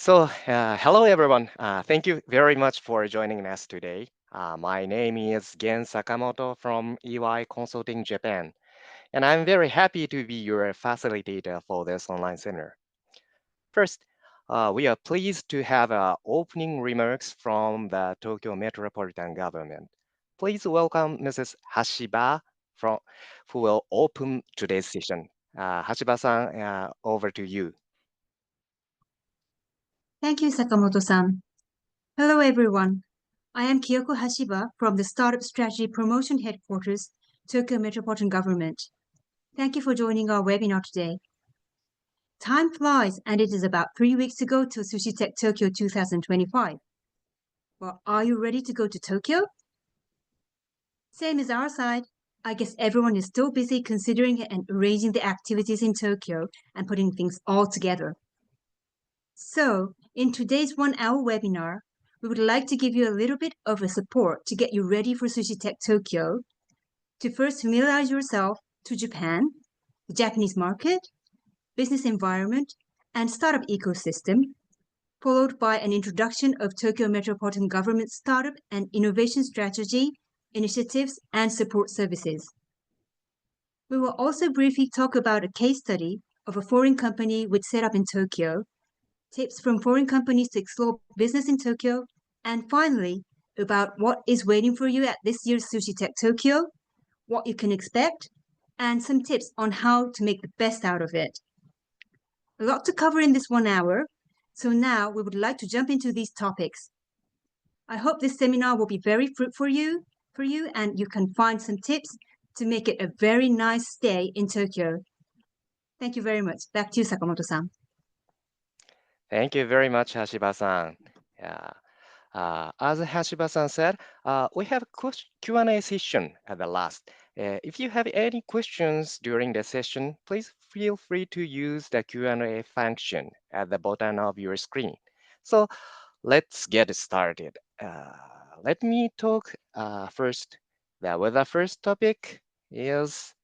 Hello everyone. Thank you very much for joining us today. My name is Gen Sakamoto from EY Consulting Japan, and I'm very happy to be your facilitator for this online seminar. First, we are pleased to have opening remarks from the Tokyo Metropolitan Government. Please welcome Mrs. Hashiba from, who will open today's session. Hashiba-san, over to you. Thank you, Sakamoto-san. Hello, everyone. I am Kyoko Hashiba from the Startup Strategy Promotion Headquarters, Tokyo Metropolitan Government. Thank you for joining our webinar today. Time flies, and it is about 3 weeks to go to SusHi Tech Tokyo 2025. Well, are you ready to go to Tokyo? Same as our side. I guess everyone is still busy considering and arranging the activities in Tokyo and putting things all together. So, in today's 1-hour webinar, we would like to give you a little bit of a support to get you ready for SusHi Tech Tokyo, to first familiarize yourself to Japan, the Japanese market, business environment, and startup ecosystem, followed by an introduction of Tokyo Metropolitan Government startup and innovation strategy, initiatives, and support services. We will also briefly talk about a case study of a foreign company which set up in Tokyo, tips from foreign companies to explore business in Tokyo, and finally, about what is waiting for you at this year's SusHi Tech Tokyo, what you can expect, and some tips on how to make the best out of it. A lot to cover in this 1 hour, so now we would like to jump into these topics. I hope this seminar will be very fruitful for you and you can find some tips to make it a very nice stay in Tokyo. Thank you very much. Back to you, Sakamoto-san. Thank you very much, Hashiba-san. Yeah. As Hashiba-san said, we have a Q&A session at the last. If you have any questions during the session, please feel free to use the Q&A function at the bottom of your screen. So let's get started. Let me talk first. The first topic is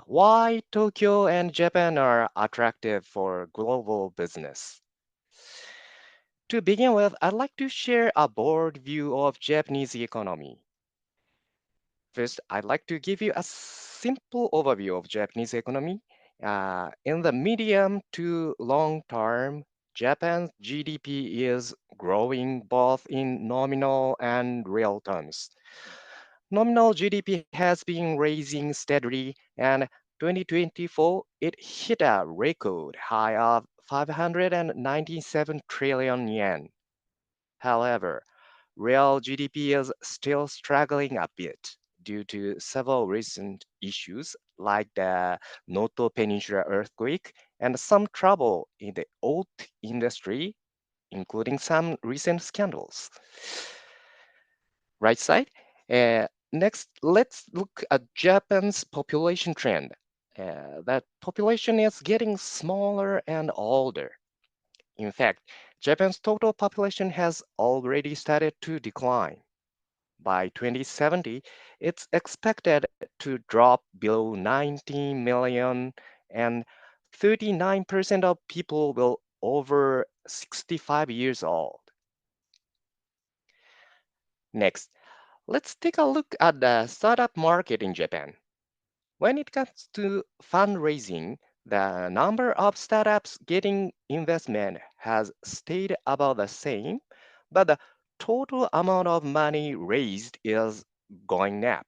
why Tokyo and Japan are attractive for global business. To begin with, I'd like to share a broad view of Japanese economy. First, I'd like to give you a simple overview of Japanese economy. In the medium to long term, Japan's GDP is growing both in nominal and real terms. Nominal GDP has been rising steadily, and 2024 it hit a record high of 597 trillion yen. However, real GDP is still struggling a bit due to several recent issues like the Noto Peninsula earthquake and some trouble in the oil industry, including some recent scandals. Right side. Next, let's look at Japan's population trend. That population is getting smaller and older. In fact, Japan's total population has already started to decline. By 2070, it's expected to drop below 19 million, and 39% of people will over 65 years old. Next, let's take a look at the startup market in Japan. When it comes to fundraising, the number of startups getting investment has stayed about the same, but the total amount of money raised is going up.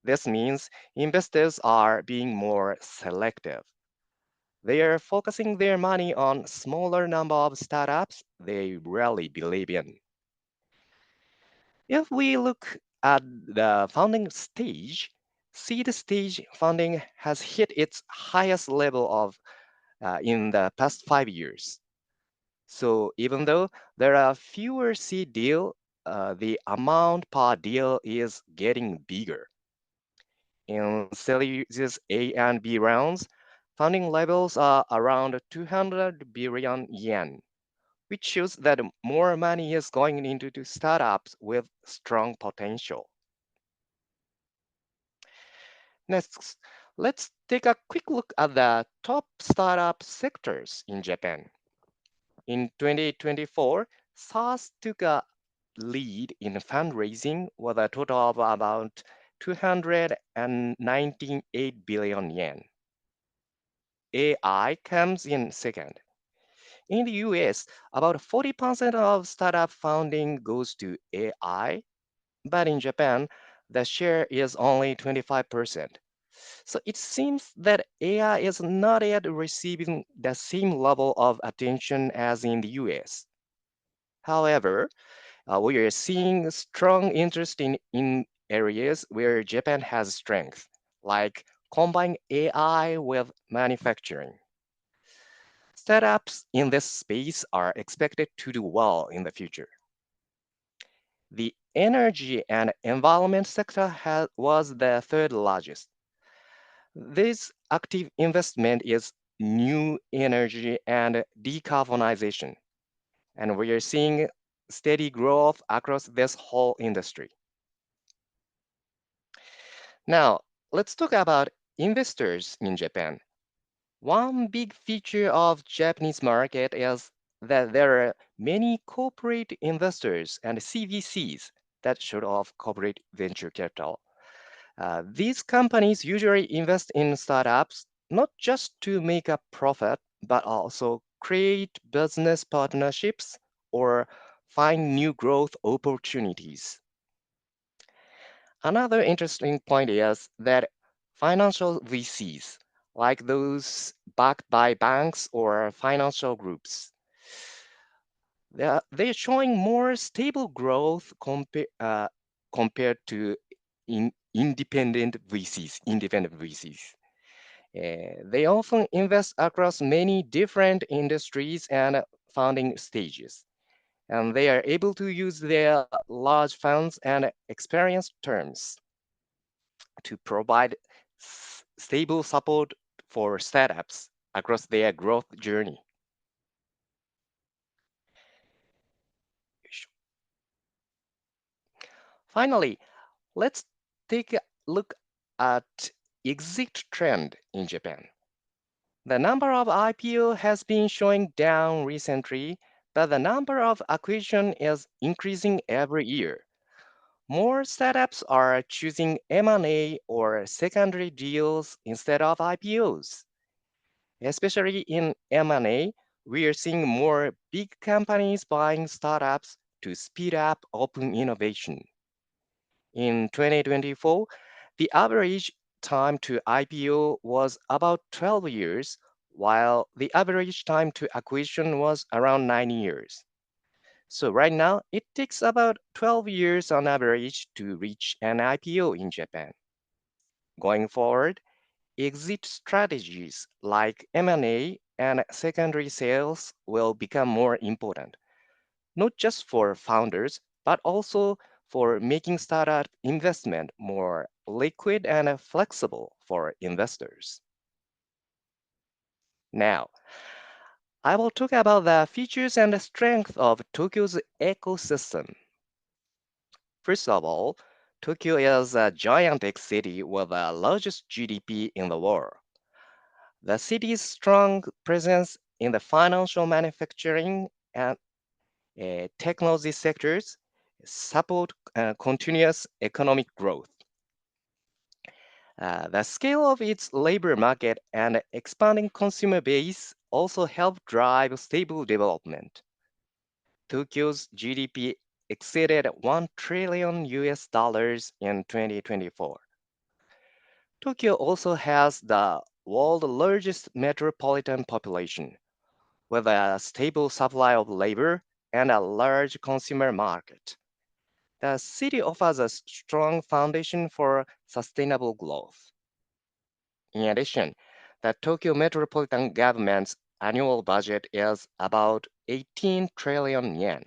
This means investors are being more selective. They are focusing their money on smaller number of startups they really believe in. If we look at the funding stage, seed stage funding has hit its highest level of in the past 5 years. So even though there are fewer seed deal, the amount per deal is getting bigger. In Series A and B rounds, funding levels are around 200 billion yen, which shows that more money is going into the startups with strong potential. Next, let's take a quick look at the top startup sectors in Japan. In 2024, SaaS took a lead in fundraising with a total of about 298 billion yen. AI comes in second. In the US, about 40% of startup funding goes to AI, but in Japan, the share is only 25%. So it seems that AI is not yet receiving the same level of attention as in the US. However, we are seeing strong interest in areas where Japan has strength, like combining AI with manufacturing. Startups in this space are expected to do well in the future. The energy and environment sector was the third largest. This active investment is new energy and decarbonization, and we are seeing steady growth across this whole industry. Now, let's talk about investors in Japan. One big feature of Japanese market is that there are many corporate investors and CVCs that should off corporate venture capital. These companies usually invest in startups not just to make a profit, but also create business partnerships or find new growth opportunities. Another interesting point is that financial VCs, like those backed by banks or financial groups, they're showing more stable growth compared to independent VCs. Independent VCs. They often invest across many different industries and funding stages, and they are able to use their large funds and experienced terms to provide stable support for startups across their growth journey. Finally, let's take a look at exit trend in Japan. The number of IPO has been showing down recently, but the number of acquisition is increasing every year. More startups are choosing M&A or secondary deals instead of IPOs. Especially in M&A, we are seeing more big companies buying startups to speed up open innovation. In 2024, the average time to IPO was about 12 years, while the average time to acquisition was around 9 years. So right now, it takes about 12 years on average to reach an IPO in Japan. Going forward, exit strategies like M&A and secondary sales will become more important, not just for founders, but also for making startup investment more liquid and flexible for investors. Now, I will talk about the features and the strength of Tokyo's ecosystem. First of all, Tokyo is a gigantic city with the largest GDP in the world. The city's strong presence in the financial, manufacturing, and technology sectors support continuous economic growth. The scale of its labor market and expanding consumer base also help drive stable development. Tokyo's GDP exceeded 1 trillion US dollars in 2024. Tokyo also has the world's largest metropolitan population, with a stable supply of labor and a large consumer market. The city offers a strong foundation for sustainable growth. In addition, the Tokyo metropolitan government's annual budget is about 18 trillion yen,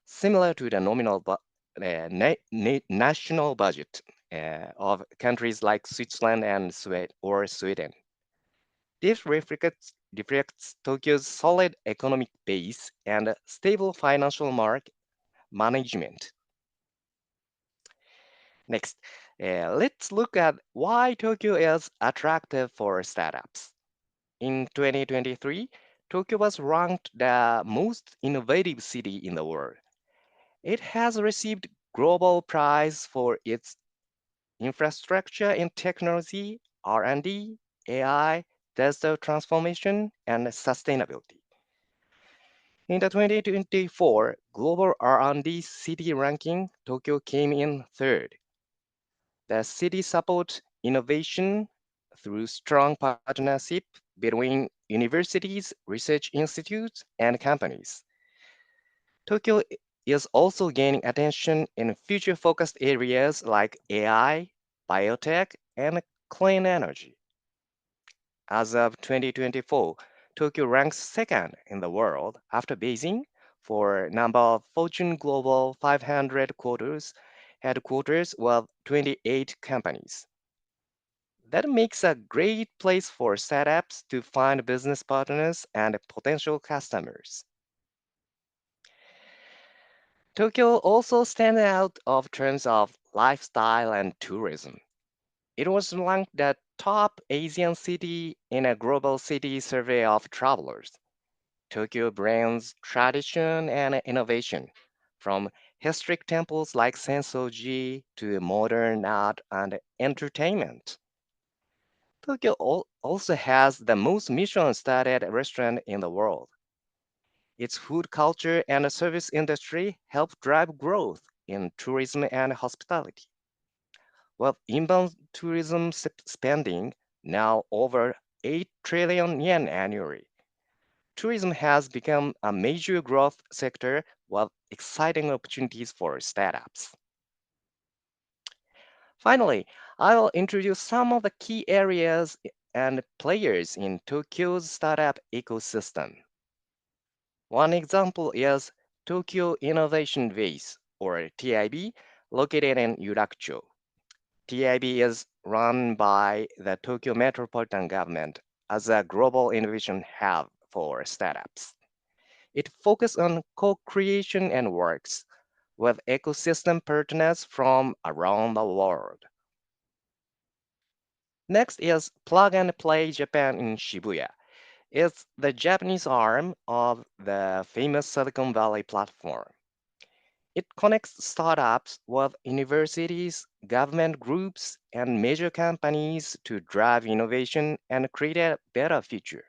similar to the nominal national budget of countries like Switzerland and Sweden. This reflects Tokyo's solid economic base and stable financial market management. Next, let's look at why Tokyo is attractive for startups. In 2023, Tokyo was ranked the most innovative city in the world. It has received global prize for its infrastructure in technology, R&D, AI, digital transformation, and sustainability. In the 2024 Global R&D City ranking, Tokyo came in third. The city supports innovation through strong partnership between universities, research institutes, and companies. Tokyo is also gaining attention in future-focused areas like AI, biotech, and clean energy. As of 2024, Tokyo ranks second in the world after Beijing for number of Fortune Global 500 headquarters with 28 companies. That makes a great place for startups to find business partners and potential customers. Tokyo also stands out of terms of lifestyle and tourism. It was ranked the top Asian city in a global city survey of travelers. Tokyo brings tradition and innovation, from historic temples like Sensoji to modern art and entertainment. Tokyo also has the most Michelin-starred restaurant in the world. Its food culture and service industry help drive growth in tourism and hospitality. With inbound tourism spending now over 8 trillion yen annually, tourism has become a major growth sector with exciting opportunities for startups. Finally, I will introduce some of the key areas and players in Tokyo's startup ecosystem. One example is Tokyo Innovation Base, or TIB, located in Yurakucho. TIB is run by the Tokyo Metropolitan Government as a global innovation hub for startups. It focuses on co-creation and works with ecosystem partners from around the world. Next is Plug and Play Japan in Shibuya. It's the Japanese arm of the famous Silicon Valley platform. It connects startups with universities, government groups, and major companies to drive innovation and create a better future.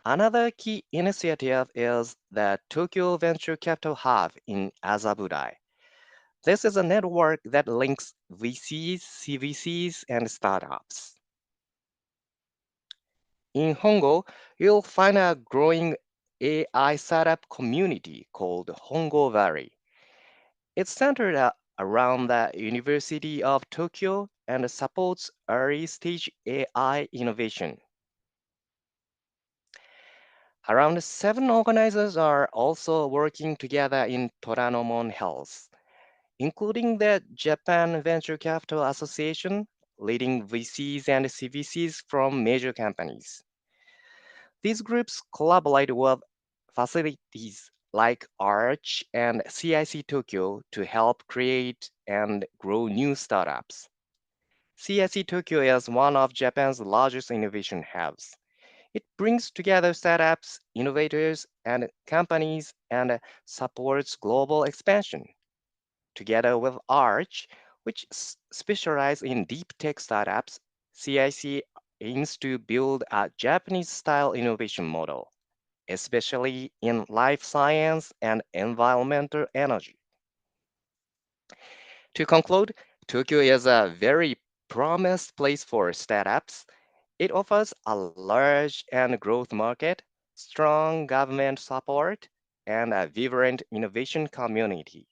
Another key initiative is the Tokyo Venture Capital Hub in Azabudai. This is a network that links VCs, CVCs, and startups. In Hongo, you'll find a growing AI startup community called Hongo Valley. It's centered around the University of Tokyo and supports early stage AI innovation. Around 7 organizers are also working together in Toranomon Health, including the Japan Venture Capital Association, leading VCs and CVCs from major companies. These groups collaborate with facilities like Arch and CIC Tokyo to help create and grow new startups. CIC Tokyo is one of Japan's largest innovation hubs. It brings together startups, innovators, and companies and supports global expansion. Together with Arch, which specializes in deep tech startups, CIC aims to build a Japanese style innovation model, especially in life science and environmental energy. To conclude, Tokyo is a very promised place for startups. It offers a large and growth market, strong government support, and a vibrant innovation community.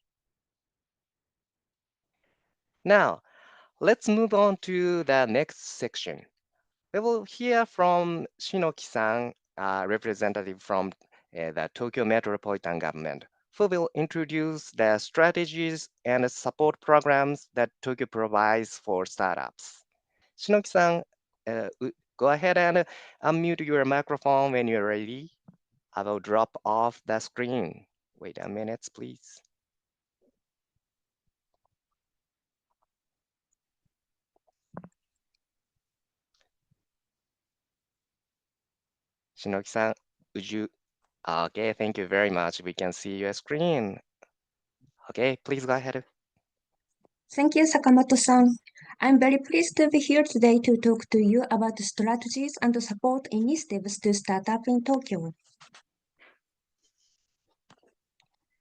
Now, let's move on to the next section. We will hear from Shinoki-san, a representative from the Tokyo Metropolitan Government, who will introduce the strategies and support programs that Tokyo provides for startups. Shinoki-san, go ahead and unmute your microphone when you're ready. I will drop off the screen. Wait a minute, please. Shinoki-san, would you? Okay, thank you very much. We can see your screen. Okay, please go ahead. Thank you, Sakamoto-san. I'm very pleased to be here today to talk to you about the strategies and support initiatives to start up in Tokyo.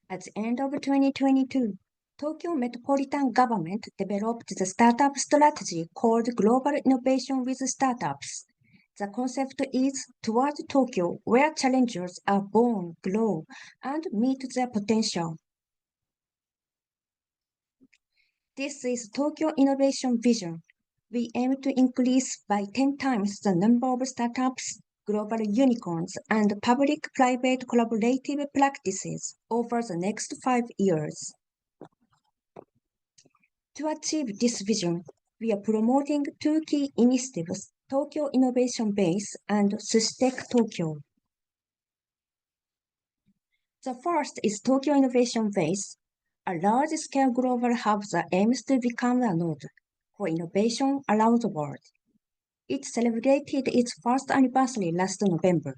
At the end of 2022, Tokyo Metropolitan Government developed the startup strategy called Global Innovation with Startups. The concept is Toward Tokyo, where challengers are born, grow, and meet their potential. This is Tokyo Innovation Vision. We aim to increase by 10 times the number of startups, global unicorns, and public-private collaborative practices over the next 5 years. To achieve this vision, we are promoting two key initiatives, Tokyo Innovation Base and SusHi Tech Tokyo. The first is Tokyo Innovation Base, a large-scale global hub that aims to become a node for innovation around the world. It celebrated its first anniversary last November.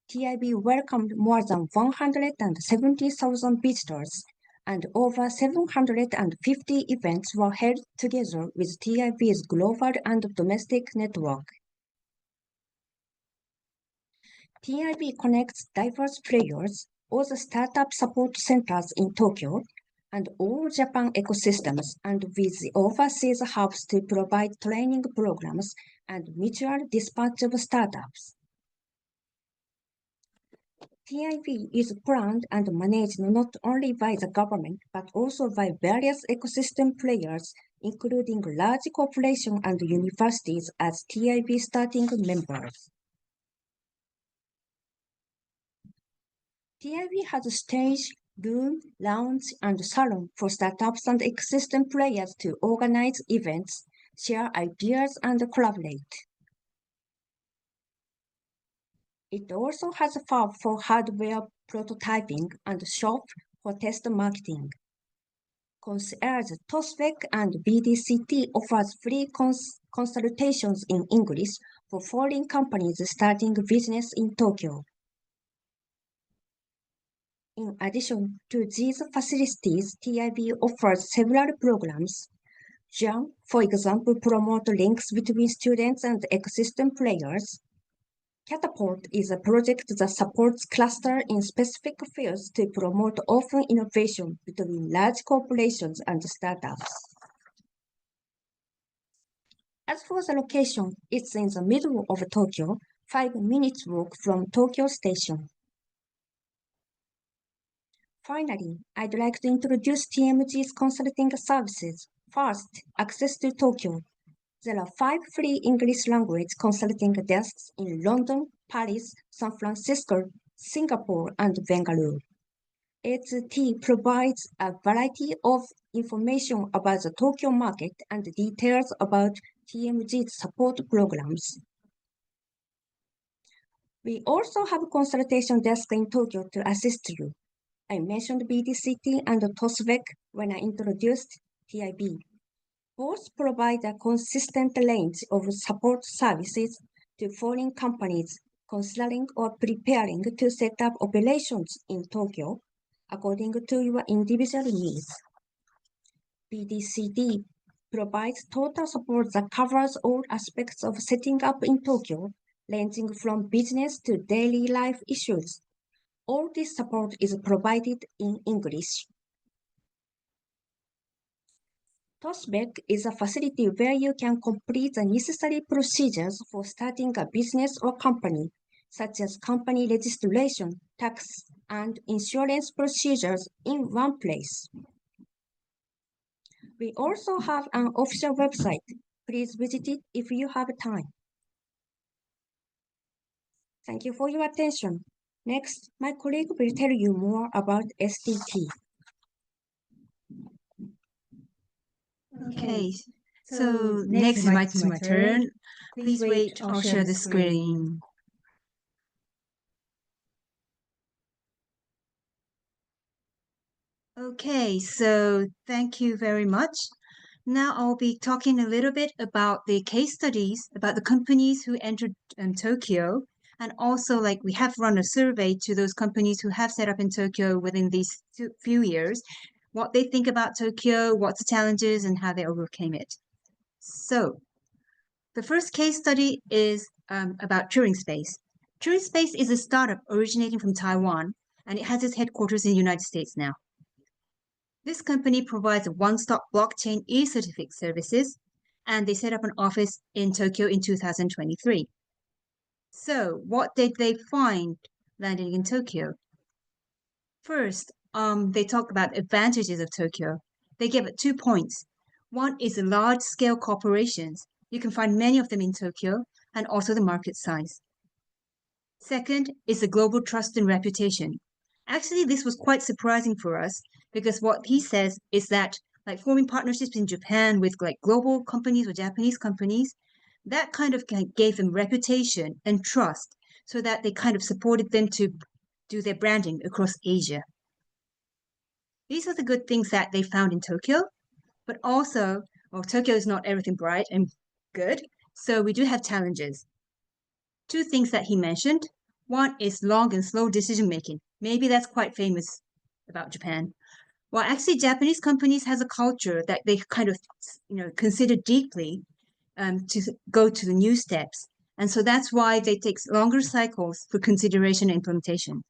TIB welcomed more than 170,000 visitors, and over 750 events were held together with TIB's global and domestic network. TIB connects diverse players, all the startup support centers in Tokyo, and all Japan ecosystems, and with the overseas hubs to provide training programs and mutual dispatch of startups. TIB is planned and managed not only by the government, but also by various ecosystem players, including large corporations and universities as TIB starting members. TIB has a stage, room, lounge, and salon for startups and ecosystem players to organize events, share ideas, and collaborate. It also has a fab for hardware prototyping and shop for test marketing. Concierge TOSPEC and BDCT offers free consultations in English for foreign companies starting business in Tokyo. In addition to these facilities, TIB offers several programs. JAM, for example, promote links between students and ecosystem players. Catapult is a project that supports clusters in specific fields to promote open innovation between large corporations and startups. As for the location, it's in the middle of Tokyo, 5 minutes walk from Tokyo Station. Finally, I'd like to introduce TMG's consulting services. First, access to Tokyo. There are 5 free English language consulting desks in London, Paris, San Francisco, Singapore, and Bangalore. HT provides a variety of information about the Tokyo market and details about TMG's support programs. We also have a consultation desk in Tokyo to assist you. I mentioned BDCT and TOSVEC when I introduced TIB. Both provide a consistent range of support services to foreign companies considering or preparing to set up operations in Tokyo according to your individual needs. BDCD provides total support that covers all aspects of setting up in Tokyo, ranging from business to daily life issues. All this support is provided in English. TOSBEC is a facility where you can complete the necessary procedures for starting a business or company, such as company registration, tax, and insurance procedures in one place. We also have an official website. Please visit it if you have time. Thank you for your attention. Next, my colleague will tell you more about STT. Okay, so next is my turn. Please wait, I'll share the screen. Okay, so thank you very much. Now I'll be talking a little bit about the case studies about the companies who entered Tokyo And also, like, we have run a survey to those companies who have set up in Tokyo within these few years, what they think about Tokyo, what's the challenges, and how they overcame it. So the first case study is about Turing Space. Turing Space is a startup originating from Taiwan, and it has its headquarters in the United States now. This company provides a one-stop blockchain e-certificate services, and they set up an office in Tokyo in 2023. So what did they find landing in Tokyo? First, they talk about advantages of Tokyo. They give it 2 points. One is the large-scale corporations. You can find many of them in Tokyo, and also the market size. Second is the global trust and reputation. Actually, this was quite surprising for us because what he says is that like forming partnerships in Japan with like global companies or Japanese companies, that kind of gave them reputation and trust so that they kind of supported them to do their branding across Asia. These are the good things that they found in Tokyo, but also, well, Tokyo is not everything bright and good, so we do have challenges. 2 things that he mentioned. One is long and slow decision making. Maybe that's quite famous about Japan. Well, actually, Japanese companies has a culture that they kind of, consider deeply to go to the new steps. And so that's why they take longer cycles for consideration and implementation.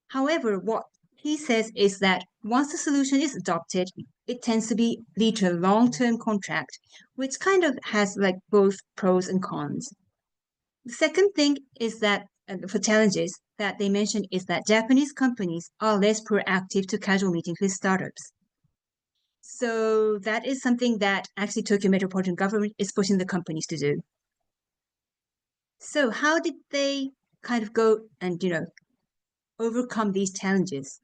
However, what he says is that once the solution is adopted, it tends to lead to a long-term contract, which kind of has like both pros and cons. The second thing is that for challenges that they mentioned is that Japanese companies are less proactive to casual meetings with startups. So that is something that actually Tokyo Metropolitan Government is pushing the companies to do. So how did they kind of go and, overcome these challenges?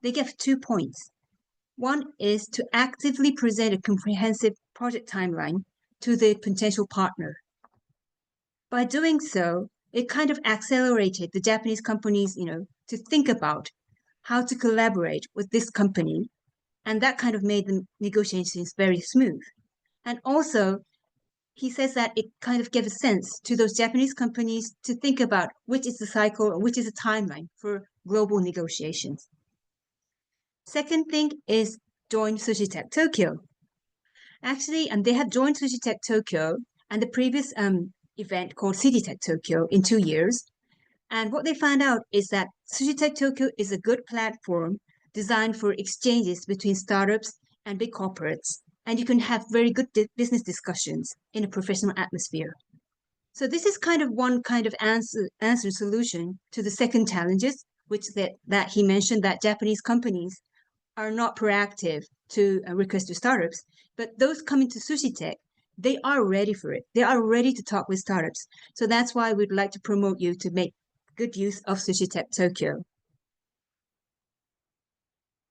They give 2 points. One is to actively present a comprehensive project timeline to the potential partner. By doing so, it kind of accelerated the Japanese companies, to think about how to collaborate with this company. And that kind of made the negotiations very smooth. And also, he says that it kind of gave a sense to those Japanese companies to think about which is the cycle or which is the timeline for global negotiations. Second thing is join SusHi Tech Tokyo. Actually, they have joined SusHi Tech Tokyo and the previous event called City Tech Tokyo in 2 years. And what they found out is that SusHi Tech Tokyo is a good platform designed for exchanges between startups and big corporates. And you can have very good business discussions in a professional atmosphere. So this is kind of one kind of answer solution to the second challenges, which that he mentioned that Japanese companies are not proactive to request to startups, but those coming to SusHi Tech, they are ready for it. They are ready to talk with startups. So that's why we'd like to promote you to make good use of SusHi Tech Tokyo.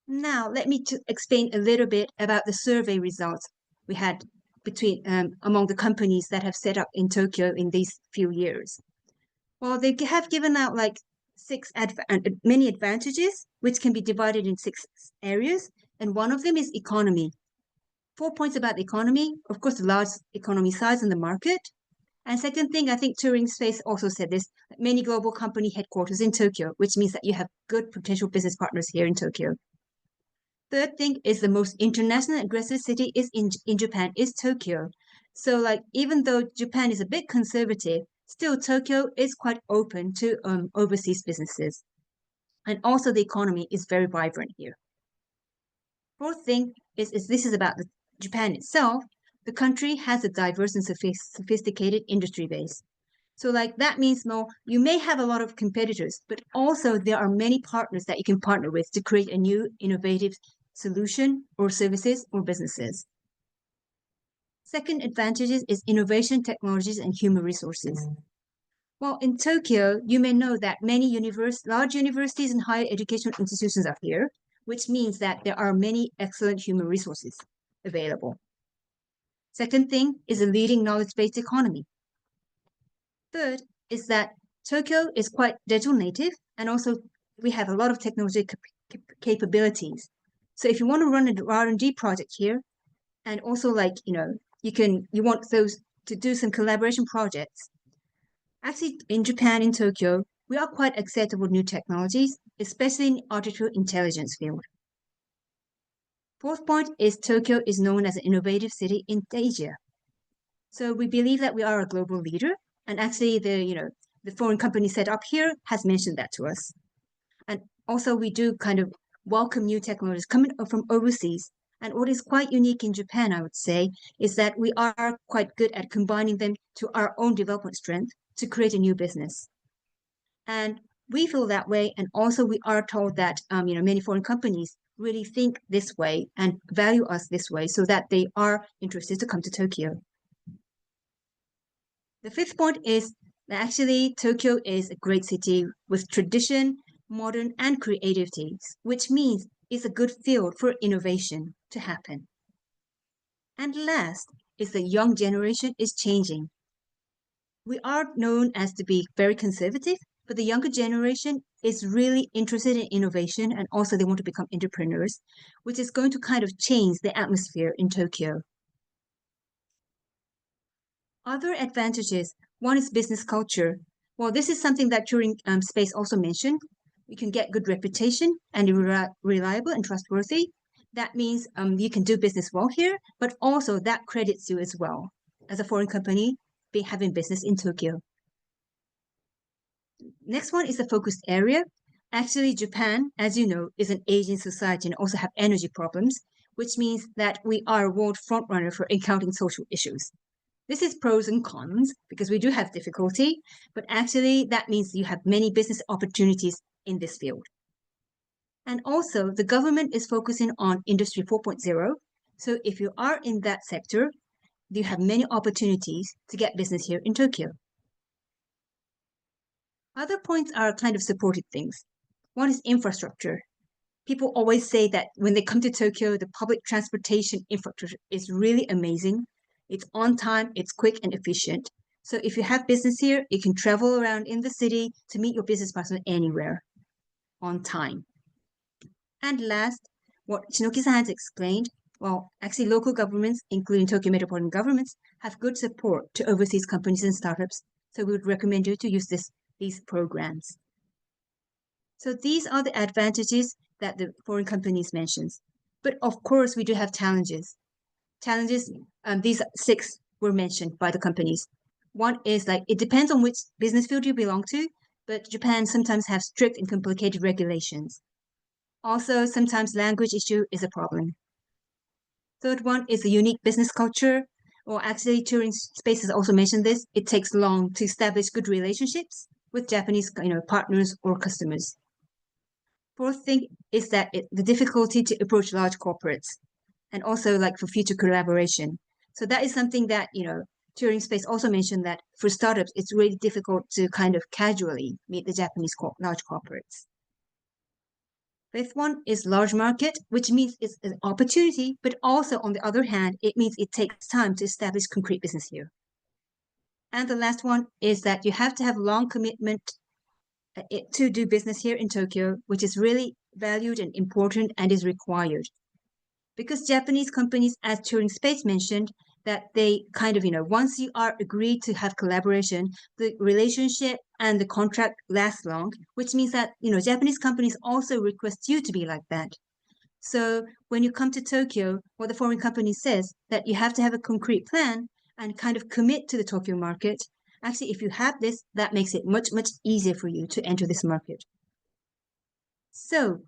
Now, let me explain a little bit about the survey results we had between among the companies that have set up in Tokyo in these few years. Well, they have given out like many advantages, which can be divided in 6 areas, and one of them is economy. 4 points about the economy, of course, the large economy size in the market. And second thing, I think Turing Space also said this, many global company headquarters in Tokyo, which means that you have good potential business partners here in Tokyo. Third thing is the most international aggressive city is in Japan is Tokyo. So like even though Japan is a bit conservative, still Tokyo is quite open to overseas businesses. And also the economy is very vibrant here. Fourth thing is this is about Japan itself. The country has a diverse and sophisticated industry base. So like that means you may have a lot of competitors, but also there are many partners that you can partner with to create a new innovative solution or services or businesses. Second advantages is innovation, technologies, and human resources. Well, in Tokyo, you may know that many large universities and higher educational institutions are here, which means that there are many excellent human resources available. Second thing is a leading knowledge-based economy. Third is that Tokyo is quite digital native, and also we have a lot of technology capabilities. So if you want to run an R&D project here, and also like, you want those to do some collaboration projects, Actually, in Japan, in Tokyo, we are quite acceptable new technologies, especially in artificial intelligence field. Fourth point is Tokyo is known as an innovative city in Asia. So we believe that we are a global leader, and actually the foreign company set up here has mentioned that to us. And also we do kind of welcome new technologies coming from overseas. And what is quite unique in Japan, I would say, is that we are quite good at combining them to our own development strength to create a new business. And we feel that way, and also we are told that many foreign companies really think this way and value us this way, so that they are interested to come to Tokyo. The fifth point is that actually Tokyo is a great city with tradition, modern, and creativity, which means it's a good field for innovation to happen. And last is the young generation is changing. We are known as to be very conservative, but the younger generation is really interested in innovation, and also they want to become entrepreneurs, which is going to kind of change the atmosphere in Tokyo. Other advantages, one is business culture. Well, this is something that Turing Space also mentioned. You can get good reputation and reliable and trustworthy. That means you can do business well here, but also that credits you as well as a foreign company having business in Tokyo. Next one is the focused area. Actually, Japan, as you know, is an aging society and also have energy problems, which means that we are a world frontrunner for encountering social issues. This is pros and cons because we do have difficulty, but actually that means you have many business opportunities in this field. And also the government is focusing on Industry 4.0. So if you are in that sector, you have many opportunities to get business here in Tokyo. Other points are kind of supported things. One is infrastructure. People always say that when they come to Tokyo, the public transportation infrastructure is really amazing. It's on time, it's quick and efficient. So if you have business here, you can travel around in the city to meet your business partner anywhere on time. And last, what Shinoki-san has explained, well, actually local governments, including Tokyo metropolitan governments, have good support to overseas companies and startups. So we would recommend you to use these programs. So these are the advantages that the foreign companies mentions. But of course, we do have challenges. These 6 were mentioned by the companies. One is like, it depends on which business field you belong to, but Japan sometimes have strict and complicated regulations. Also, sometimes language issue is a problem. Third one is a unique business culture, or actually Turing Space has also mentioned this, it takes long to establish good relationships with Japanese partners or customers. Fourth thing is that the difficulty to approach large corporates, and also like for future collaboration. So that is something that, Turing Space also mentioned that for startups, it's really difficult to kind of casually meet the Japanese large corporates. Fifth one is large market, which means it's an opportunity, but also on the other hand, it means it takes time to establish concrete business here. And the last one is that you have to have long commitment to do business here in Tokyo, which is really valued and important and is required. Because Japanese companies, as Turing Space mentioned, that they kind of, once you are agreed to have collaboration, the relationship and the contract lasts long, which means that, Japanese companies also request you to be like that. So when you come to Tokyo, what the foreign company says that you have to have a concrete plan and kind of commit to the Tokyo market. Actually, if you have this, that makes it much, much easier for you to enter this market. So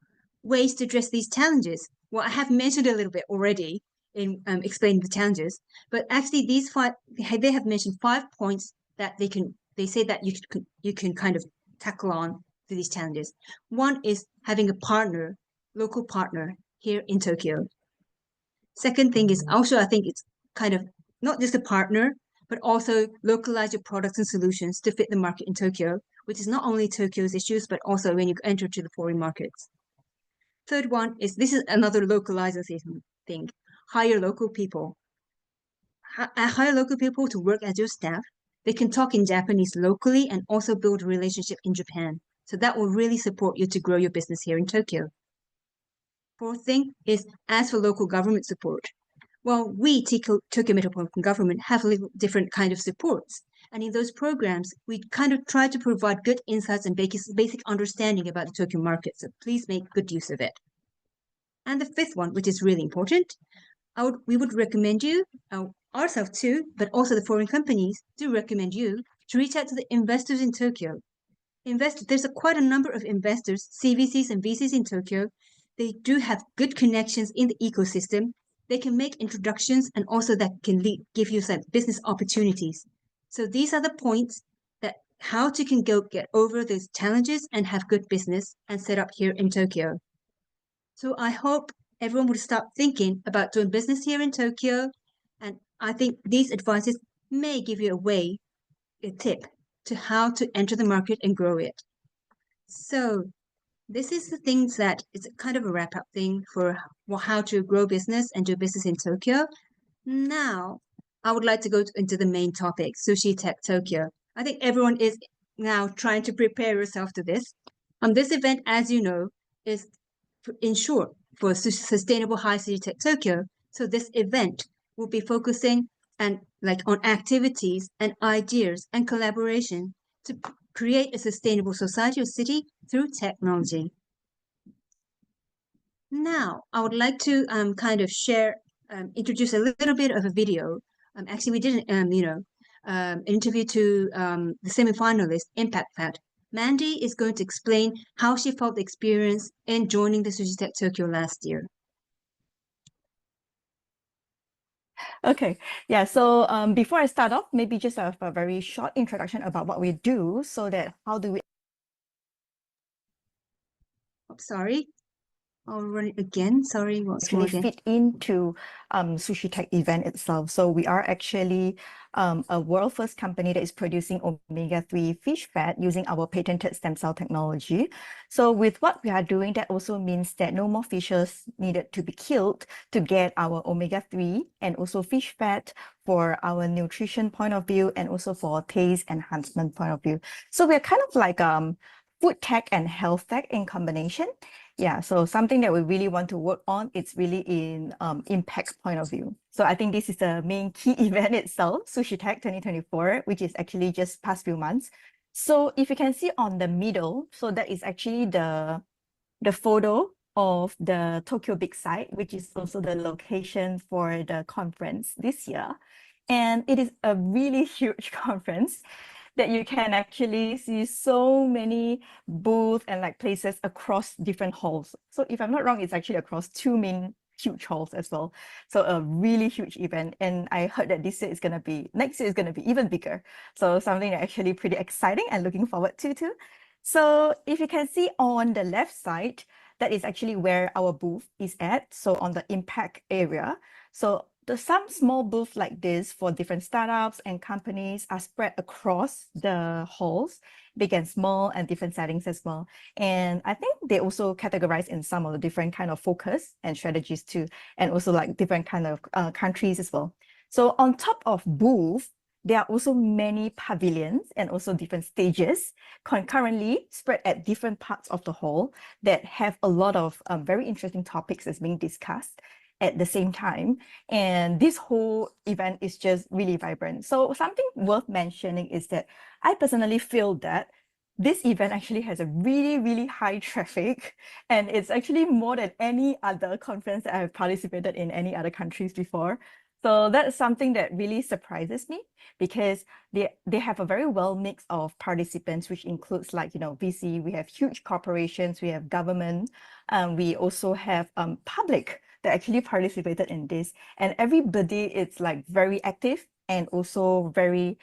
ways to address these challenges. Well, I have mentioned a little bit already in explaining the challenges, but actually they have mentioned 5 points that they say that you can kind of tackle on to these challenges. One is having a local partner here in Tokyo. Second thing is also, I think it's kind of not just a partner, but also localize your products and solutions to fit the market in Tokyo, which is not only Tokyo's issues, but also when you enter to the foreign markets. Third one is, this is another localization thing, hire local people. Hire local people to work as your staff. They can talk in Japanese locally and also build a relationship in Japan. So that will really support you to grow your business here in Tokyo. Fourth thing is, ask for local government support. Well, we, Tokyo Metropolitan Government, have a little different kind of supports. And in those programs, we kind of try to provide good insights and basic understanding about the Tokyo market. So please make good use of it. And the fifth one, which is really important, we would recommend you, ourselves too, but also the foreign companies do recommend you to reach out to the investors in Tokyo. There's quite a number of investors, CVCs and VCs in Tokyo. They do have good connections in the ecosystem. They can make introductions and also that can give you some business opportunities. So these are the points that how you can get over those challenges and have good business and set up here in Tokyo. So I hope everyone would start thinking about doing business here in Tokyo. And I think these advices may give you a tip to how to enter the market and grow it. So this is the things that it's kind of a wrap-up thing for how to grow business and do business in Tokyo. Now, I would like to go into the main topic, SusHi Tech Tokyo. I think everyone is now trying to prepare yourself to this. This event, as you know, is in short for Sustainable High City Tech Tokyo. So this event will be focusing on activities and ideas and collaboration to create a sustainable society or city through technology. Now, I would like to introduce a little bit of a video. Actually, we did an interview to the semi-finalist, Impact Fat. Mandy is going to explain how she felt the experience in joining the SusHi Tech Tokyo last year. Okay, yeah, so before I start off, maybe just a very short introduction about what we do so that how do we... Oh, sorry, I'll run it again. Sorry, what's actually fit into SusHi Tech event itself. So we are actually a world first company that is producing omega-3 fish fat using our patented stem cell technology. So with what we are doing, that also means that no more fishes needed to be killed to get our omega-3 and also fish fat for our nutrition point of view and also for taste enhancement point of view. So we're kind of like food tech and health tech in combination. Yeah, so something that we really want to work on, it's really in impact point of view. So I think this is the main key event itself, SusHi Tech 2024, which is actually just past few months. So if you can see on the middle, so that is actually the photo of the Tokyo Big Site, which is also the location for the conference this year. And it is a really huge conference that you can actually see so many booths and like places across different halls. So if I'm not wrong, it's actually across two main huge halls as well. So a really huge event. And I heard that next year is going to be even bigger. So something that actually pretty exciting and looking forward to too. So if you can see on the left side, that is actually where our booth is at. So on the impact area. So some small booths like this for different startups and companies are spread across the halls, big and small, and different settings as well. And I think they also categorize in some of the different kind of focus and strategies too, and also like different kind of countries as well. So on top of booth, there are also many pavilions and also different stages concurrently spread at different parts of the hall that have a lot of very interesting topics that's being discussed at the same time. And this whole event is just really vibrant. So something worth mentioning is that I personally feel that this event actually has a really, really high traffic, and it's actually more than any other conference that I have participated in any other countries before. So that's something that really surprises me because they have a very well mix of participants, which includes like, VC, we have huge corporations, we have government, we also have public that actually participated in this. And everybody is like very active and also very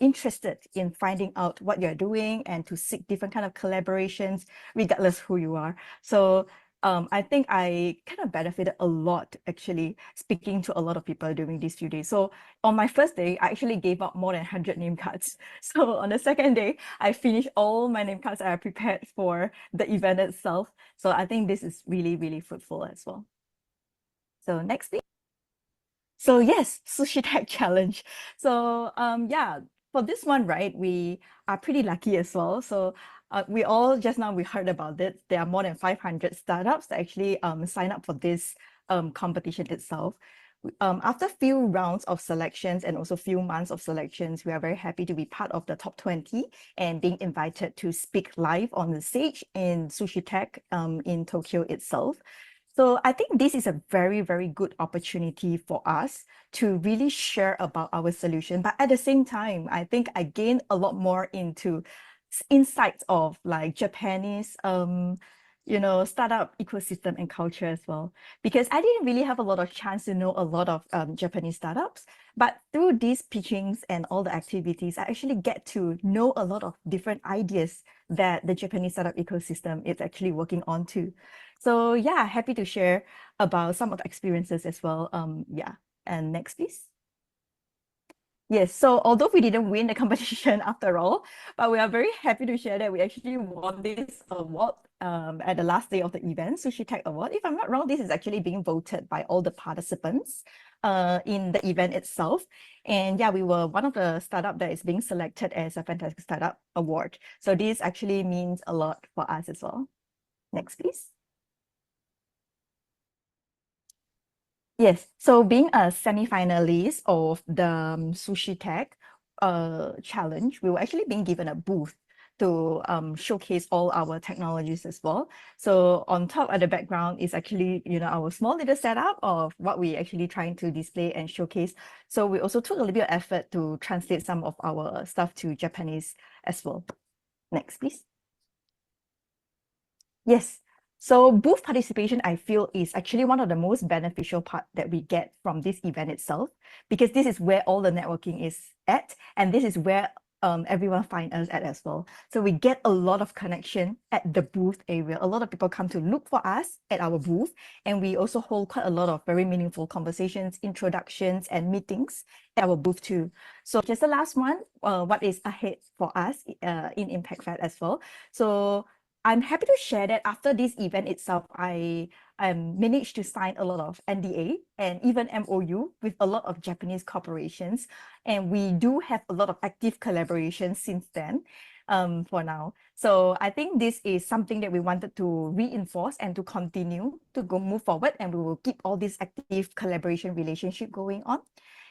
interested in finding out what you're doing and to seek different kind of collaborations, regardless who you are. So I think I kind of benefited a lot actually speaking to a lot of people during these few days. So on my first day, I actually gave out more than 100 name cards. So on the second day, I finished all my name cards that I prepared for the event itself. So I think this is really, really fruitful as well. So next thing. So yes, SusHi Tech Challenge. So yeah, for this one, right, we are pretty lucky as well. So we heard about it. There are more than 500 startups that actually sign up for this competition itself. After few rounds of selections and also few months of selections, we are very happy to be part of the top 20 and being invited to speak live on the stage in SusHi Tech in Tokyo itself. So I think this is a very, very good opportunity for us to really share about our solution. But at the same time, I think I gained a lot more into insights of like Japanese startup ecosystem and culture as well, because I didn't really have a lot of chance to know a lot of Japanese startups, but through these pitchings and all the activities, I actually get to know a lot of different ideas that the Japanese startup ecosystem is actually working on too. So yeah, happy to share about some of the experiences as well. Yeah, and next please. Yes, so although we didn't win the competition after all, but we are very happy to share that we actually won this award at the last day of the event, SusHi Tech Award. If I'm not wrong, this is actually being voted by all the participants in the event itself. And yeah, we were one of the startup that is being selected as a Fantastic Startup Award. So this actually means a lot for us as well. Next, please. Yes, so being a semi-finalist of the SusHi Tech challenge, we were actually being given a booth to showcase all our technologies as well. So on top at the background is actually, our small little setup of what we actually trying to display and showcase. So we also took a little bit of effort to translate some of our stuff to Japanese as well. Next, please. Yes. So booth participation, I feel, is actually one of the most beneficial part that we get from this event itself, because this is where all the networking is at, and this is where everyone finds us at as well. So we get a lot of connection at the booth area. A lot of people come to look for us at our booth, and we also hold quite a lot of very meaningful conversations, introductions, and meetings at our booth too. So just the last one, what is ahead for us in Impact Fed as well. So I'm happy to share that after this event itself, I managed to sign a lot of NDA and even MOU with a lot of Japanese corporations. And we do have a lot of active collaborations since then for now. So I think this is something that we wanted to reinforce and to continue to move forward. And we will keep all this active collaboration relationship going on.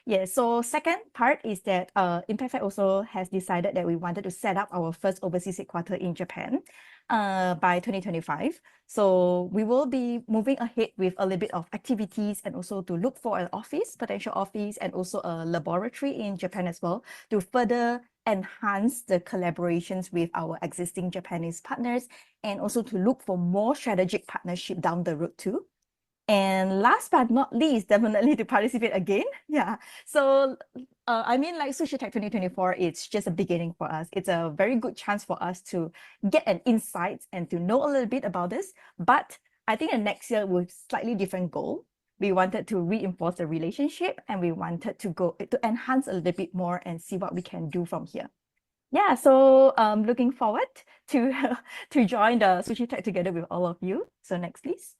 Yeah, so second part is that Impact also has decided that we wanted to set up our first overseas headquarters in Japan by 2025. So we will be moving ahead with a little bit of activities and also to look for an office, potential office, and also a laboratory in Japan as well to further enhance the collaborations with our existing Japanese partners and also to look for more strategic partnership down the road too. And last but not least, definitely to participate again. Yeah. So, I mean, like SusHi Tech 2024, it's just a beginning for us. It's a very good chance for us to get an insight and to know a little bit about this. But I think the next year with slightly different goal. We wanted to reinforce the relationship and we wanted to go to enhance a little bit more and see what we can do from here. Yeah, so looking forward to to join the SusHi Tech together with all of you. So next, please.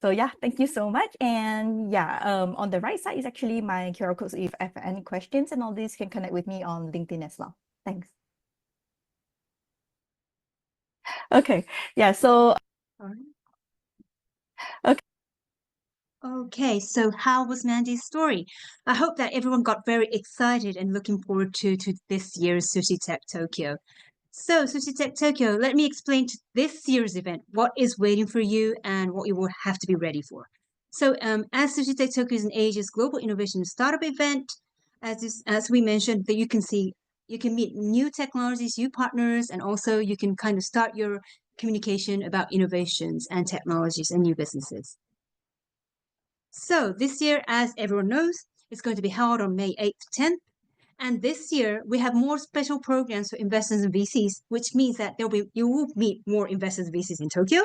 So yeah, thank you so much. And yeah, on the right side is actually my QR code. So if I have any questions and all this, you can connect with me on LinkedIn as well. Thanks. Okay, yeah, so Okay, so how was Mandy's story? I hope that everyone got very excited and looking forward to this year's SusHi Tech Tokyo. So, SusHi Tech Tokyo, let me explain to this year's event what is waiting for you and what you will have to be ready for. So, as SusHi Tech Tokyo is an Asia's global innovation startup event, as we mentioned, that you can meet new technologies, new partners, and also you can kind of start your communication about innovations and technologies and new businesses. So this year, as everyone knows, it's going to be held on May 8th to 10th. And this year, we have more special programs for investors and VCs, which means that you will meet more investors and VCs in Tokyo.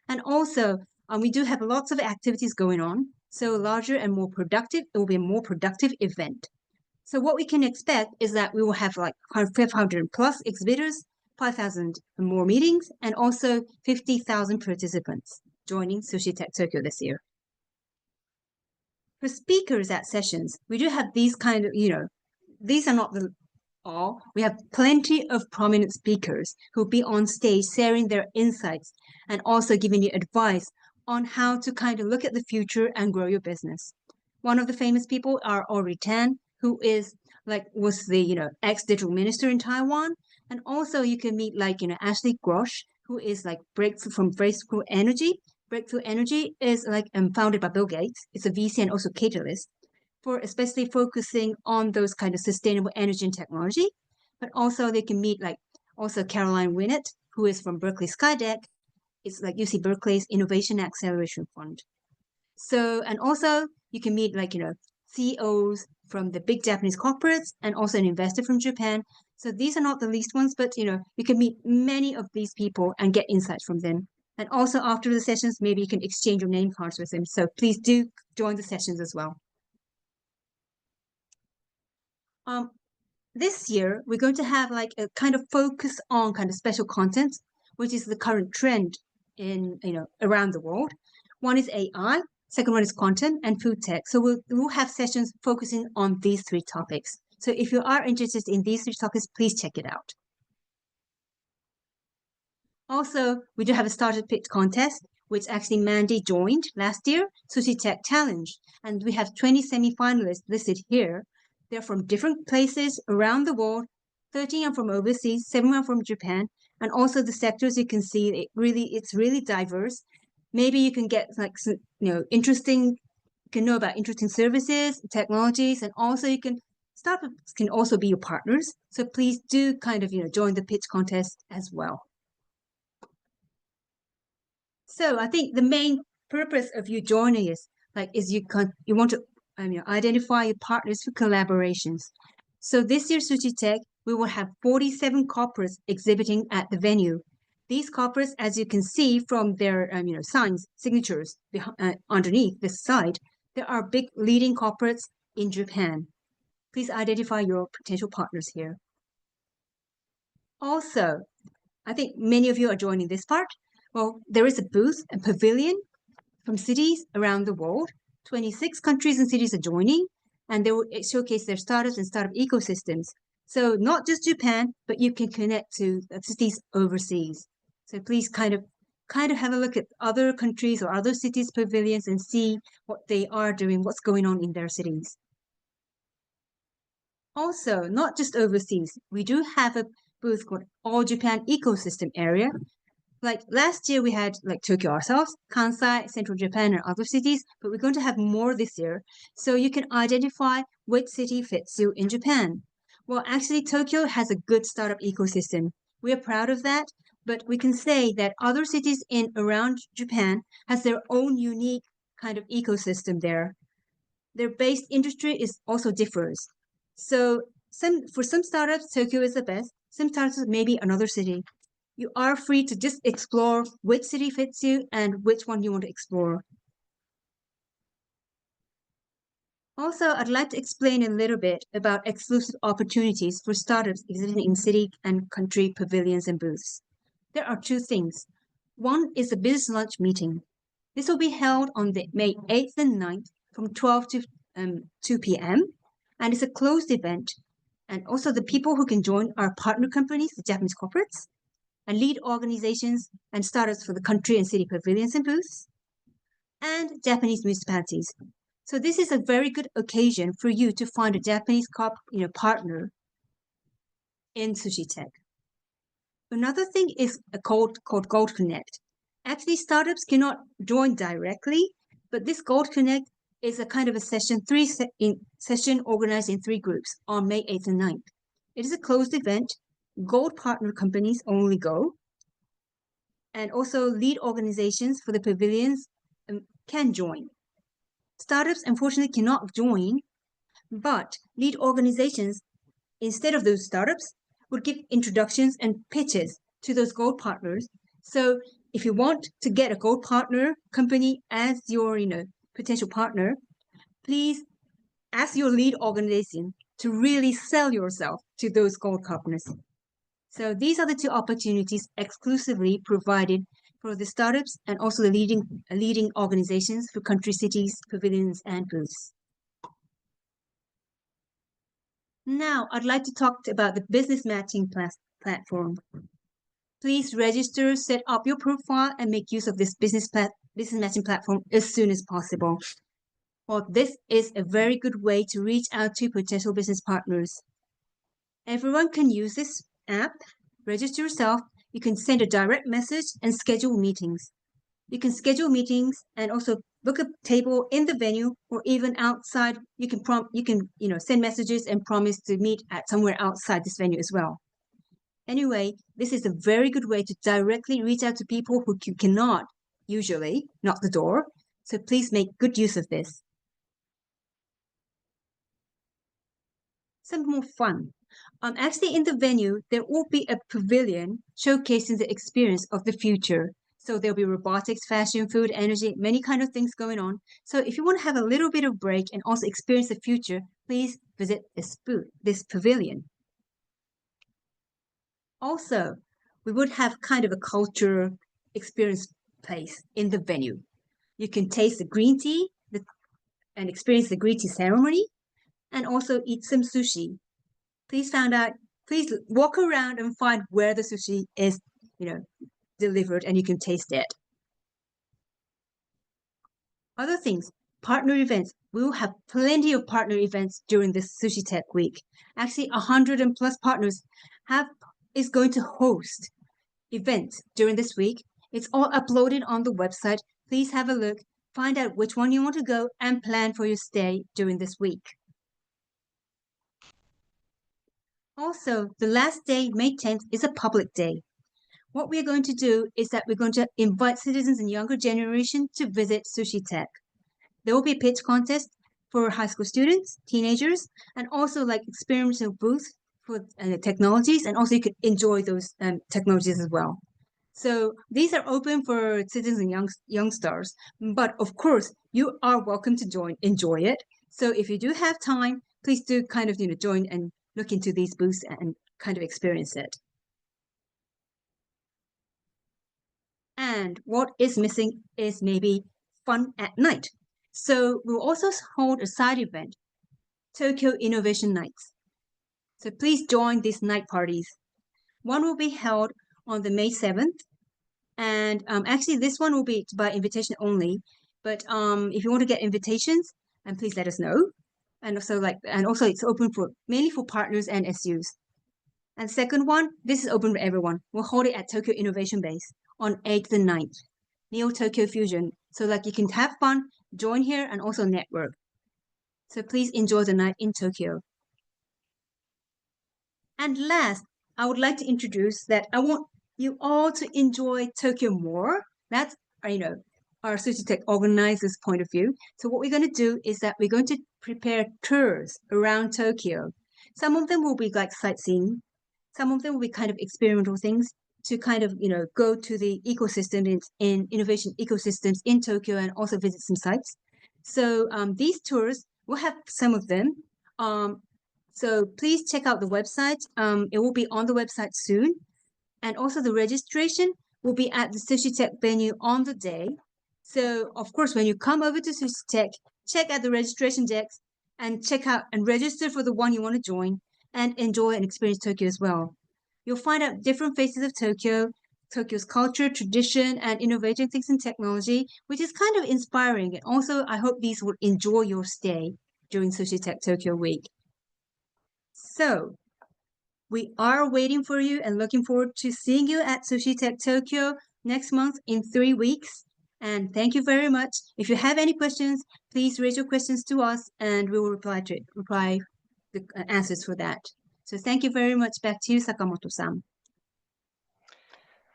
And also, we do have lots of activities going on. So larger and more productive, it will be a more productive event. So what we can expect is that we will have like 500 plus exhibitors, 5,000 more meetings, and also 50,000 participants joining SusHi Tech Tokyo this year. For speakers at sessions, we do have these kind of, these are not the all, we have plenty of prominent speakers who'll be on stage sharing their insights and also giving you advice on how to kind of look at the future and grow your business. One of the famous people are Ori Tan, who was the ex-digital minister in Taiwan. And also you can meet Ashley Grosh, who is like Breakthrough Energy. Breakthrough Energy is founded by Bill Gates. It's a VC and also catalyst for especially focusing on those kind of sustainable energy and technology. But also they can meet also Caroline Winnett, who is from Berkeley Skydeck. It's like UC Berkeley's Innovation Acceleration Fund. So, and also you can meet CEOs from the big Japanese corporates and also an investor from Japan. So these are not the least ones, but you can meet many of these people and get insights from them. And also after the sessions, maybe you can exchange your name cards with them. So please do join the sessions as well. This year, we're going to have a kind of focus on kind of special content, which is the current trend in around the world. One is AI, second one is quantum and food tech. So we'll have sessions focusing on these three topics. So if you are interested in these three topics, please check it out. Also, we do have a startup pitch contest, which actually Mandy joined last year, SusHi Tech Challenge. And we have 20 semi-finalists listed here. They're from different places around the world. 13 are from overseas, 7 are from Japan. And also the sectors you can see, it's really diverse. Maybe you can get interesting, you can know about interesting services, technologies, and also startups can also be your partners. So please do kind of, join the pitch contest as well. So I think the main purpose of you joining is you want to identify your partners for collaborations. So this year, SusHi Tech, we will have 47 corporates exhibiting at the venue. These corporates, as you can see from their signs, signatures underneath this side, there are big leading corporates in Japan. Please identify your potential partners here. Also, I think many of you are joining this part. Well, there is a booth and pavilion from cities around the world. 26 countries and cities are joining, and they will showcase their startups and startup ecosystems. So not just Japan, but you can connect to cities overseas. So please kind of have a look at other countries or other cities' pavilions and see what they are doing, what's going on in their cities. Also, not just overseas, we do have a booth called All Japan Ecosystem Area. Like last year, we had Tokyo ourselves, Kansai, Central Japan, and other cities, but we're going to have more this year. So you can identify which city fits you in Japan. Well, actually, Tokyo has a good startup ecosystem. We are proud of that, but we can say that other cities around Japan has their own unique kind of ecosystem there. Their base industry also differs. So for some startups, Tokyo is the best. Some startups, maybe another city. You are free to just explore which city fits you and which one you want to explore. Also, I'd like to explain a little bit about exclusive opportunities for startups exhibiting in city and country pavilions and booths. There are two things. One is the business lunch meeting. This will be held on May 8th and 9th from 12 to 2 p.m. And it's a closed event. And also the people who can join are partner companies, the Japanese corporates, and lead organizations and startups for the country and city pavilions and booths, and Japanese municipalities. So this is a very good occasion for you to find a Japanese partner in SusHi Tech. Another thing is called Gold Connect. Actually, startups cannot join directly, but this Gold Connect is a kind of a session organized in 3 groups on May 8th and 9th. It is a closed event. Gold partner companies only go, and also lead organizations for the pavilions can join. Startups unfortunately cannot join, but lead organizations, instead of those startups, would give introductions and pitches to those gold partners. So if you want to get a gold partner company as your potential partner, please ask your lead organization to really sell yourself to those gold partners. So these are the 2 opportunities exclusively provided for the startups and also the leading organizations for country, cities, pavilions, and booths. Now, I'd like to talk about the business matching platform. Please register, set up your profile, and make use of this business matching platform as soon as possible. Well, this is a very good way to reach out to potential business partners. Everyone can use this app. Register yourself. You can send a direct message and schedule meetings. You can schedule meetings and also book a table in the venue or even outside. You can send messages and promise to meet at somewhere outside this venue as well. Anyway, this is a very good way to directly reach out to people who you cannot usually knock the door. So please make good use of this. Some more fun. Actually, in the venue, there will be a pavilion showcasing the experience of the future. So there'll be robotics, fashion, food, energy, many kind of things going on. So if you want to have a little bit of break and also experience the future, please visit this pavilion. Also, we would have kind of a culture experience place in the venue. You can taste the green tea and experience the green tea ceremony and also eat some sushi. Please walk around and find where the sushi is, delivered and you can taste it. Other things, partner events. We will have plenty of partner events during this Sushi Tech Week. Actually, 100 and plus partners is going to host events during this week. It's all uploaded on the website. Please have a look, find out which one you want to go, and plan for your stay during this week. Also, the last day, May 10th, is a public day. What we're going to do is that we're going to invite citizens and younger generation to visit Sushi Tech. There will be a pitch contest for high school students, teenagers, and also like experimental booths for technologies, and also you could enjoy those technologies as well. So these are open for citizens and youngsters, but of course you are welcome to enjoy it. So if you do have time, please do kind of join and look into these booths and kind of experience it. And what is missing is maybe fun at night. So we'll also hold a side event, Tokyo Innovation Nights. So please join these night parties. One will be held on the May 7th. And actually this one will be by invitation only. But if you want to get invitations, and please let us know. And also it's open mainly for partners and SUs. And second one, this is open for everyone. We'll hold it at Tokyo Innovation Base on 8th and 9th, Neo Tokyo Fusion. So you can have fun, join here, and also network. So please enjoy the night in Tokyo. And last, I would like to introduce that I want you all to enjoy Tokyo more. That's, our SusHi Tech organizers' point of view. So what we're going to do is that we're going to prepare tours around Tokyo. Some of them will be like sightseeing. Some of them will be kind of experimental things to kind of, go to the ecosystem in innovation ecosystems in Tokyo and also visit some sites. So these tours, we'll have some of them. So please check out the website. It will be on the website soon. And also the registration will be at the SusHi Tech venue on the day. So of course, when you come over to SusHi Tech, check out the registration decks and check out and register for the one you want to join and enjoy and experience Tokyo as well. You'll find out different faces of Tokyo, Tokyo's culture, tradition, and innovating things in technology, which is kind of inspiring. And also, I hope these will enjoy your stay during SusHi Tech Tokyo Week. So, we are waiting for you and looking forward to seeing you at SusHi Tech Tokyo next month in 3 weeks. And thank you very much. If you have any questions, please raise your questions to us and we will reply the answers for that. So thank you very much. Back to you, Sakamoto-san.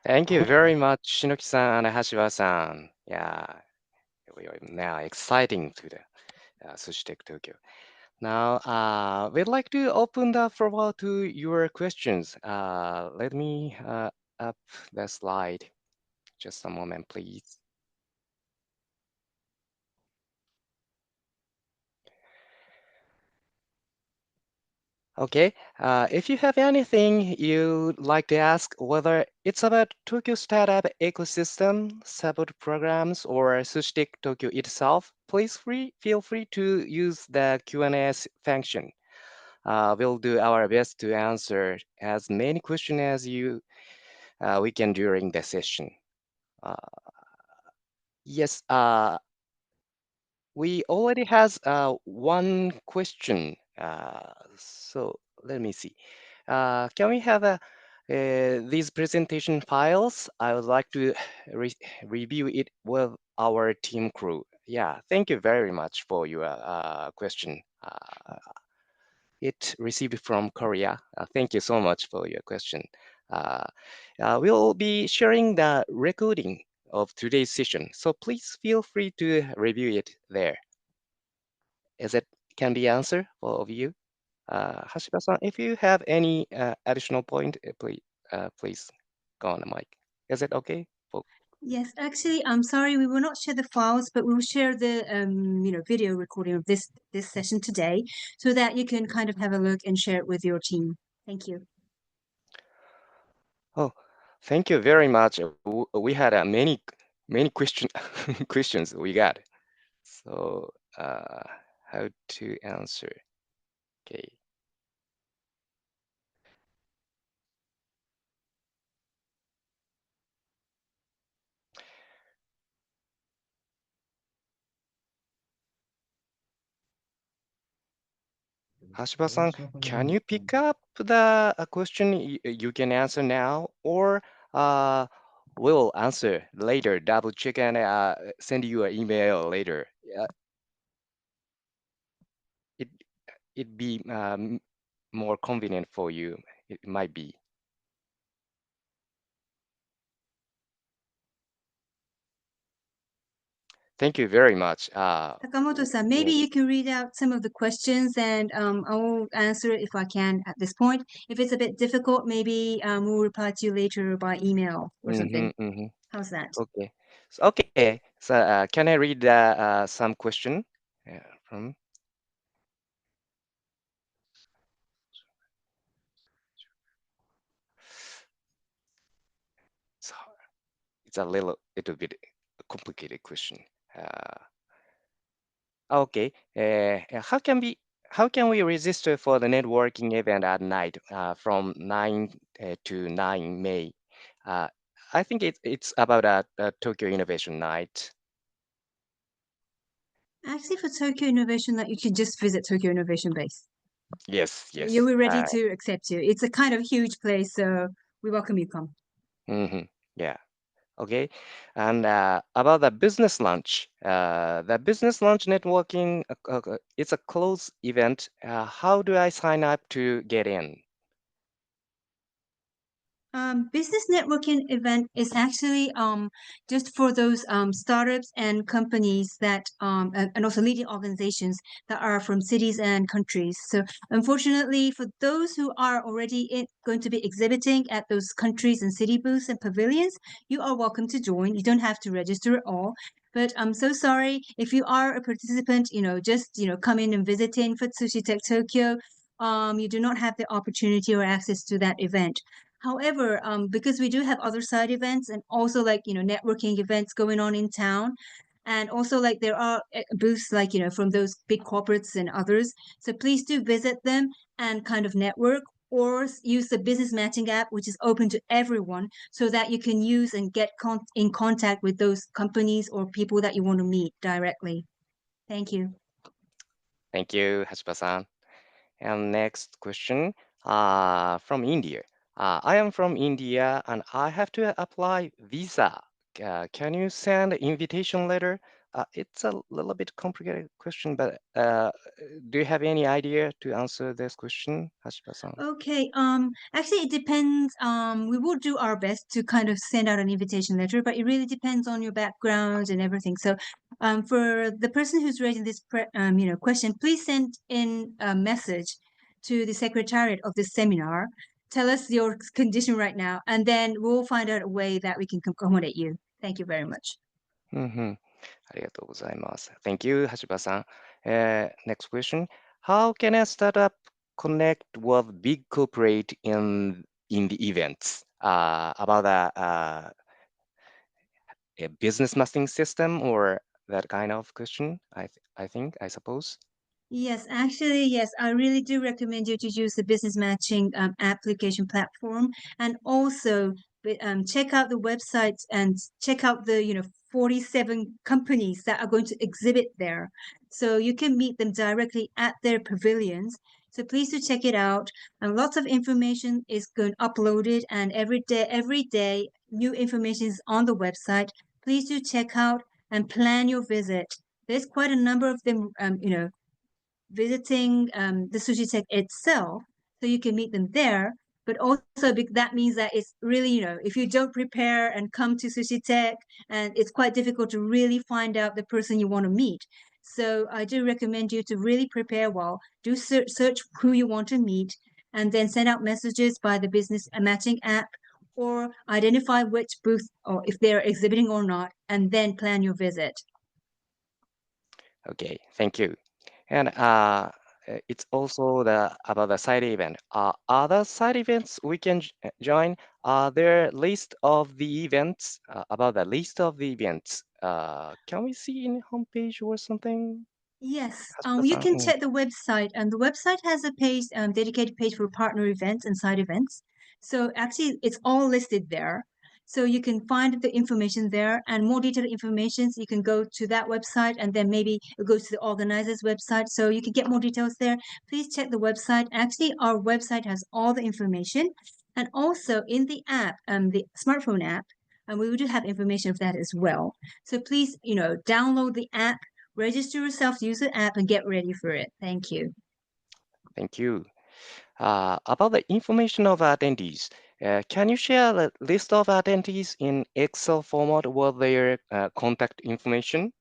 Thank you very much, Shinoki-san and Hashiba-san. Yeah, we are now exciting to the SusHi Tech Tokyo. Now, we'd like to open the floor to your questions. Let me up the slide. Just a moment, please. Okay, if you have anything you'd like to ask, whether it's about Tokyo startup ecosystem, support programs, or SusHi Tech Tokyo itself, please feel free to use the Q&A function. we'll do our best to answer as many questions as we can during the session. Uh, yes, we already has one question. So let me see. Can we have these presentation files? I would like to re review it with our team crew. Yeah, thank you very much for your question. It received from Korea. Thank you so much for your question. Uh, we'll be sharing the recording of today's session, so please feel free to review it there. Is it can be answered for all of you? Hashiba-san, if you have any additional point, please go on the mic. Is it okay? Yes, actually, I'm sorry, we will not share the files, but we will share the video recording of this session today, so that you can kind of have a look and share it with your team. Thank you. Oh, thank you very much. We had many questions we got. So how to answer? Okay. Hashiba-san, can you pick up the question you can answer now, or uh, we'll answer later, double check and send you an email later. It it be more convenient for you. It might be. Thank you very much. Sakamoto-san, maybe you can read out some of the questions, and I will answer it if I can at this point. If it's a bit difficult, maybe we'll reply to you later by email or something. How's that? Okay. So can I read some question from? So it's a little bit complicated question. Uh, okay. How can we register for the networking event at night from 9 to 9 May? Uh, I think it's about a Tokyo Innovation Night. Actually, for Tokyo Innovation, that you can just visit Tokyo Innovation Base. Yes, You yes. were ready to accept you. It's a kind of huge place, so we welcome you come. Yeah. Okay. And about the business lunch networking, it's a closed event. How do I sign up to get in? Business networking event is actually just for those startups and companies that and also leading organizations that are from cities and countries. So unfortunately, for those who are already going to be exhibiting at those countries and city booths and pavilions, you are welcome to join. You don't have to register at all. But I'm so sorry if you are a participant, just come in and visiting for SusHi Tech Tokyo. You do not have the opportunity or access to that event. However, because we do have other side events and also like, networking events going on in town, and also like there are booths like, from those big corporates and others. So please do visit them and kind of network or use the business matching app, which is open to everyone so that you can use and get in contact with those companies or people that you want to meet directly. Thank you. Thank you, Hashiba-san. And next question from India. I am from India and I have to apply visa. Can you send invitation letter? It's a little bit complicated question, but do you have any idea to answer this question, Hashiba-san? Okay, actually it depends. We will do our best to kind of send out an invitation letter, but it really depends on your background and everything. So, for the person who's raising this question, please send in a message to the secretariat of this seminar. Tell us your condition right now, and then we'll find out a way that we can accommodate you. Thank you very much. ありがとうございます。Thank you, 橋場さん。Next question. How can a startup connect with big corporate in the events? About a business matching system or that kind of question, I think, I suppose. Yes, actually, yes, I really do recommend you to use the business matching application platform, and also check out the websites and check out the 47 companies that are going to exhibit there, so you can meet them directly at their pavilions. So please do check it out. And lots of information is going uploaded, and every day, new information is on the website. Please do check out and plan your visit. There's quite a number of them, visiting the Sushi Tech itself, so you can meet them there. But also that means that it's really, if you don't prepare and come to Sushi Tech, and it's quite difficult to really find out the person you want to meet. So I do recommend you to really prepare well, do search who you want to meet, and then send out messages by the business matching app, or identify which booth or if they're exhibiting or not, and then plan your visit. Okay, thank you. And it's also about the side event. Other side events we can join. Are there list of the events about the list of the events? Can we see in homepage or something? Yes, you Hashira-san? can check the website, and the website has a page, dedicated page for partner events and side events. So actually, it's all listed there. So you can find the information there, and more detailed information. You can go to that website, and then maybe it goes to the organizer's website. So you can get more details there. Please check the website. Actually, our website has all the information, and also in the app, the smartphone app, and we do have information of that as well. So please, download the app, register yourself, use the app, and get ready for it. Thank you. Thank you. About the information of attendees, can you share the list of attendees in Excel format with their contact information?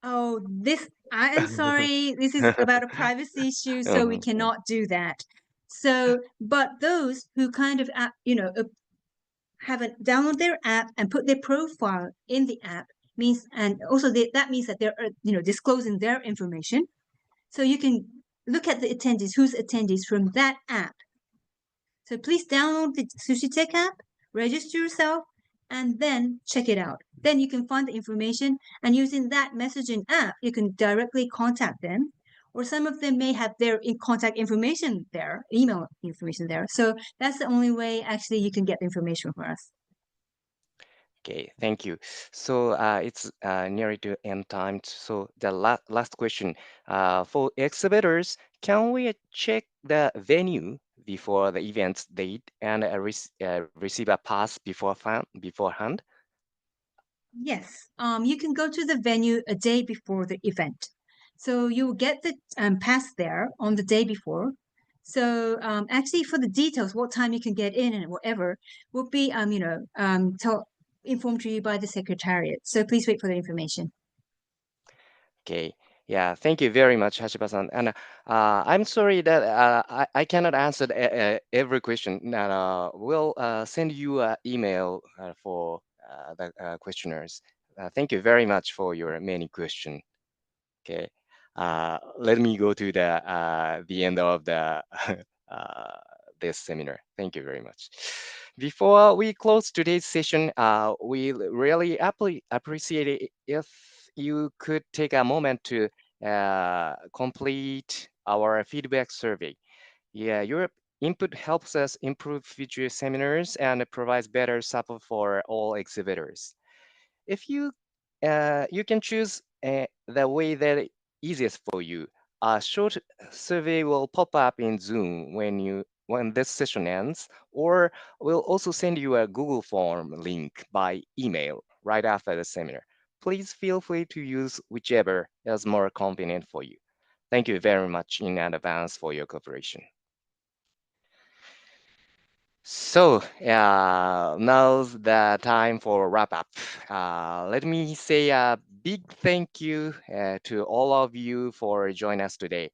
Oh, I am sorry. This is about a privacy issue, so we Mhm. cannot do that. So, but those who kind of, have a download their app and put their profile in the app means, and also that means that they're, disclosing their information. So you can look at the attendees, who's attendees from that app. So please download the Sushi Tech app, register yourself, and then check it out. Then you can find the information, and using that messaging app, you can directly contact them. Or some of them may have their contact information there, email information there. So that's the only way actually you can get the information from us. Okay, thank you. So it's nearly to end time. So the last question for exhibitors, can we check the venue before the event's date and receive a pass beforehand? Yes, you can go to the venue a day before the event. So you get the pass there on the day before. So actually, for the details, what time you can get in and whatever, will be informed to you by the secretariat. So please wait for the information. Okay. Yeah, thank you very much, Hashiba-san. And I'm sorry that I cannot answer every question. We'll send you an email for the questioners. Thank you very much for your many questions. Okay. Let me go to the end of the uh, this seminar. Thank you very much. Before we close today's session, we really appreciate it if you could take a moment to complete our feedback survey. Yeah, your input helps us improve future seminars and provides better support for all exhibitors. If you can choose the way that easiest for you. A short survey will pop up in Zoom when this session ends, or we'll also send you a Google form link by email right after the seminar. Please feel free to use whichever is more convenient for you. Thank you very much in advance for your cooperation. So now's the time for wrap up. Let me say a big thank you to all of you for joining us today.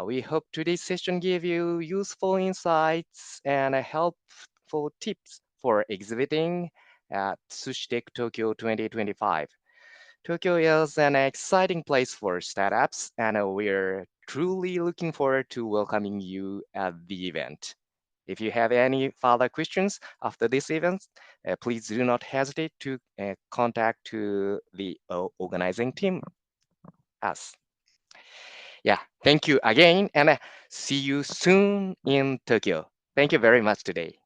We hope today's session gave you useful insights and helpful tips for exhibiting at SusHi Tech Tokyo 2025. Tokyo is an exciting place for startups, and we're truly looking forward to welcoming you at the event. If you have any further questions after this event, please do not hesitate to contact to the organizing team, us. Yeah, thank you again, and see you soon in Tokyo. Thank you very much today.